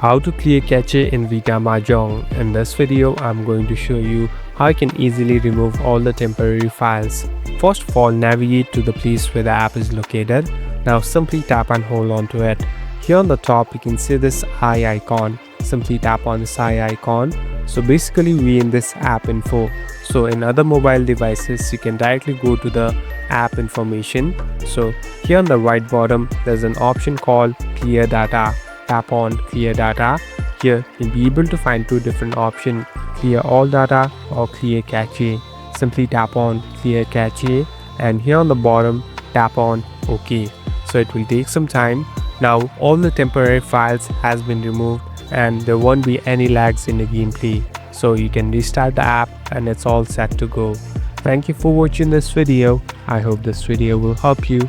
How to clear cache in Vita Mahjong. In this video, I'm going to show you how you can easily remove all the temporary files. First of all, navigate to the place where the app is located. Now simply tap and hold on to it. Here on the top, you can see this eye icon. Simply tap on this eye icon. So basically, we in this app info. So in other mobile devices, you can directly go to the app information. So here on the right bottom, there's an option called clear data. Tap on clear data. Here you'll be able to find two different options, clear all data or clear cache. Simply tap on clear cache and here on the bottom tap on OK. So it will take some time. Now all the temporary files has been removed and there won't be any lags in the gameplay. So you can restart the app and it's all set to go. Thank you for watching this video. I hope this video will help you.